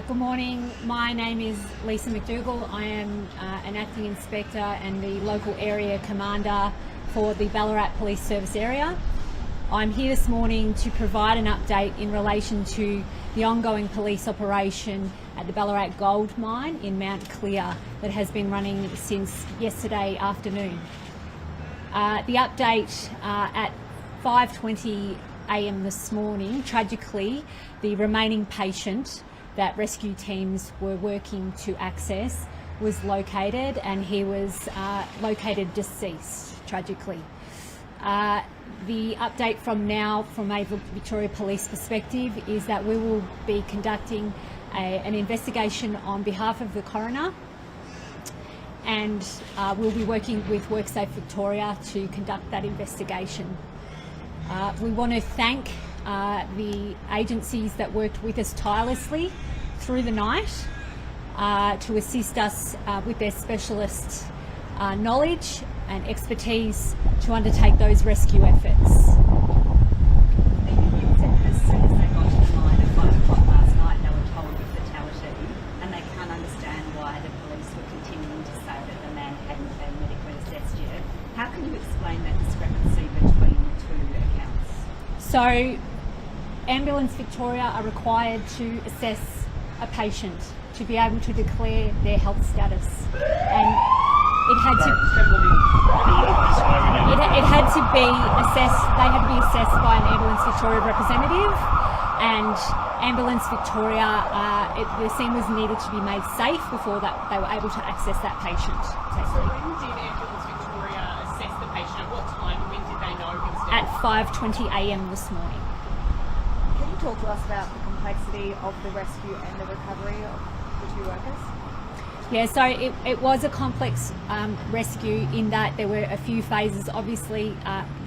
Good morning. My name is Lisa McDougall. I am an acting inspector and the local area commander for the Ballarat Police Service area. I'm here this morning to provide an update in relation to the ongoing police operation at the Ballarat Gold Mine in Mount Clear that has been running since yesterday afternoon. The update at 5:20 a.m. this morning, tragically, the remaining patient that rescue teams were working to access was located, and he was located deceased, tragically. The update from now, from a Victoria Police perspective, is that we will be conducting an investigation on behalf of the coroner, and we'll be working with WorkSafe Victoria to conduct that investigation. We want to thank the agencies that worked with us tirelessly through the night to assist us with their specialist knowledge and expertise to undertake those rescue efforts. As soon as they got to the mine at 5 o'clock last night, they were told of fatality, and they can't understand why the police were continuing to say that the man hadn't been medically assessed yet. How can you explain that discrepancy between the two accounts? So, Ambulance Victoria are required to assess a patient to be able to declare their health status, and it had to be assessed. They had to be assessed by an Ambulance Victoria representative, and Ambulance Victoria, the scene was needed to be made safe before that they were able to access that patient safely. So when did Ambulance Victoria assess the patient? At what time? When did they know he was dead? At 5:20 a.m. this morning. Can you talk to us about the complexity of the rescue and the recovery of the two workers? Yeah, so it was a complex rescue in that there were a few phases. Obviously,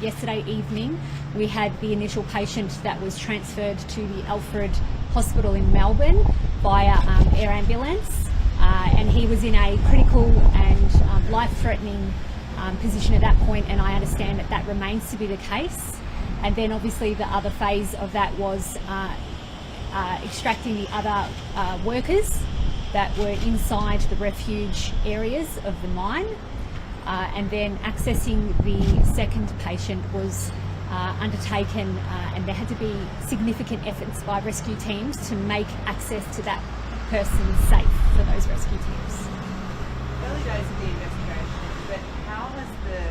yesterday evening we had the initial patient that was transferred to the Alfred hospital in Melbourne via air ambulance, and he was in a critical and life-threatening position at that point, and I understand that that remains to be the case. And then obviously the other phase of that was extracting the other workers that were inside the refuge areas of the mine, and then accessing the second patient was undertaken, and there had to be significant efforts by rescue teams to make access to that person safe for those rescue teams. Early days of the investigation, but how has the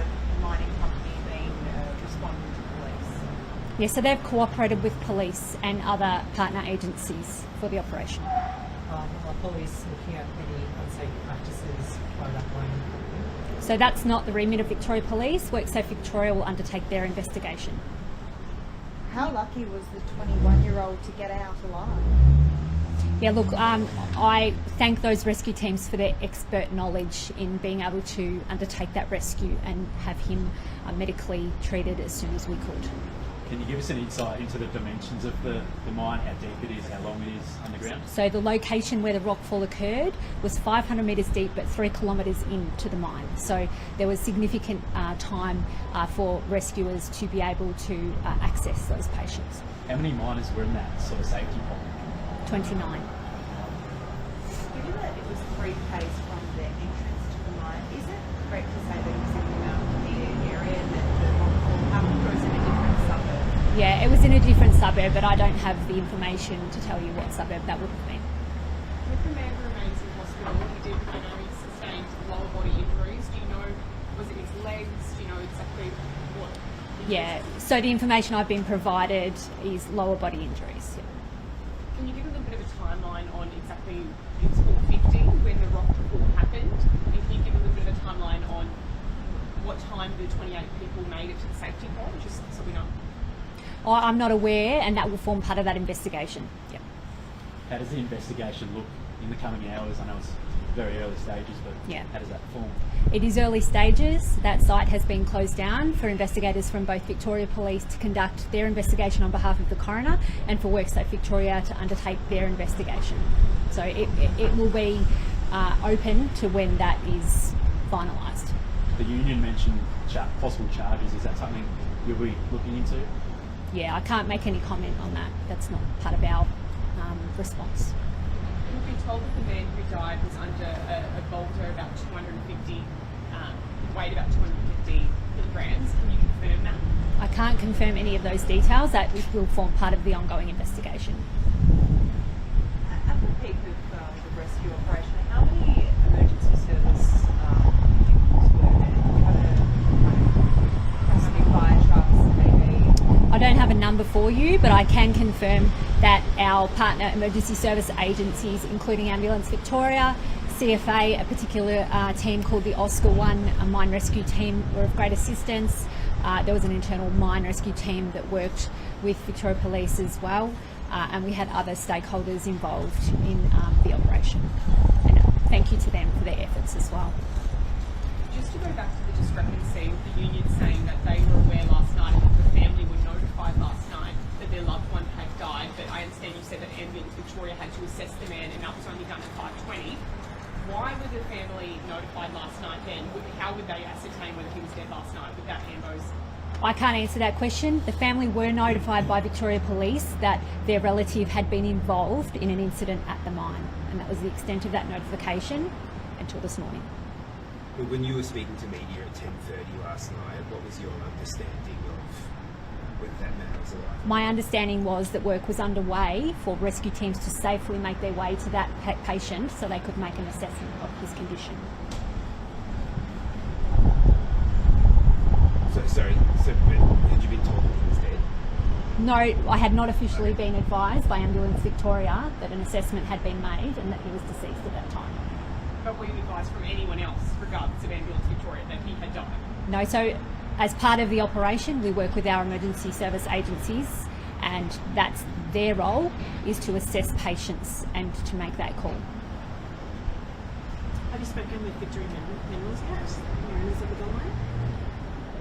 mining company been responding to police? Yeah, so they've cooperated with police and other partner agencies for the operation. Are police looking at any unsafe practices by that mining company? So that's not the remit of Victoria Police. WorkSafe Victoria will undertake their investigation. How lucky was the 21-year-old to get out alive? Yeah, look, I thank those rescue teams for their expert knowledge in being able to undertake that rescue and have him medically treated as soon as we could. Can you give us an insight into the dimensions of the mine, how deep it is, how long it is underground? So the location where the rockfall occurred was 500 metres deep but 3 kilometres into the mine. So there was significant time for rescuers to be able to access those patients. How many miners were in that sort of safety pool? 29. Given that it was 3 k's from the entrance to the mine, is it correct to say that it was in the Mount Clear area that the rockfall happened, or is it a different suburb? Yeah, it was in a different suburb, but I don't have the information to tell you what suburb that would have been. With the man who remains in hospital, I know he sustained lower body injuries. Do you know, was it his legs? Do you know exactly what? Yeah, so the information I've been provided is lower body injuries. Yeah. Can you give a little bit of a timeline on exactly, it's 4:50 when the rockfall happened? And can you give a little bit of a timeline on what time the 28 people made it to the safety pod, just so we know? I'm not aware, and that will form part of that investigation. Yep. How does the investigation look in the coming hours? I know it's very early stages, but Yeah. how does that form? It is early stages. That site has been closed down for investigators from both Victoria Police to conduct their investigation on behalf of the coroner, and for WorkSafe Victoria to undertake their investigation. So it will be open to when that is finalised. The union mentioned possible charges. Is that something you'll be looking into? Yeah, I can't make any comment on that. That's not part of our response. In died was under a boulder about 250, weighed about 250 kilograms. Can you confirm that? I can't confirm any of those details. That will form part of the ongoing investigation. At the peak of the rescue operation, how many emergency service vehicles were there? Do you have how many fire trucks, maybe? I don't have a number for you, but I can confirm that our partner emergency service agencies, including Ambulance Victoria, CFA, a particular team called the Oscar One, a mine rescue team, were of great assistance. There was an internal mine rescue team that worked with Victoria Police as well, and we had other stakeholders involved in the operation. And thank you to them for their efforts as well. Just to go back to the discrepancy with the union saying that they were aware last night, that the family were notified last night that their loved one had died, but I understand you said that Ambulance Victoria had to assess the man and that was only done at 5:20. Why were the family notified last night then? How would they ascertain whether he was dead last night without Ambo's? I can't answer that question. The family were notified by Victoria Police that their relative had been involved in an incident at the mine, and that was the extent of that notification until this morning. But when you were speaking to media at 10:30 last night, what was your understanding of whether that man was alive? My understanding was that work was underway for rescue teams to safely make their way to that patient so they could make an assessment of his condition. So had you been told that he was dead? No, I had not officially been advised by Ambulance Victoria that an assessment had been made and that he was deceased at that time. But were you advised from anyone else, regardless of Ambulance Victoria, that he had died? No, so as part of the operation, we work with our emergency service agencies, and that's their role is to assess patients and to make that call. Have you spoken with Victorian Minerals yet, the owners of the gold mine?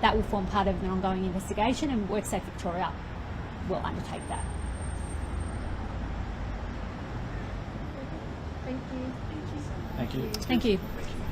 That will form part of an ongoing investigation, and WorkSafe Victoria will undertake that. Thank you. Thank you. Thank you. Thank you.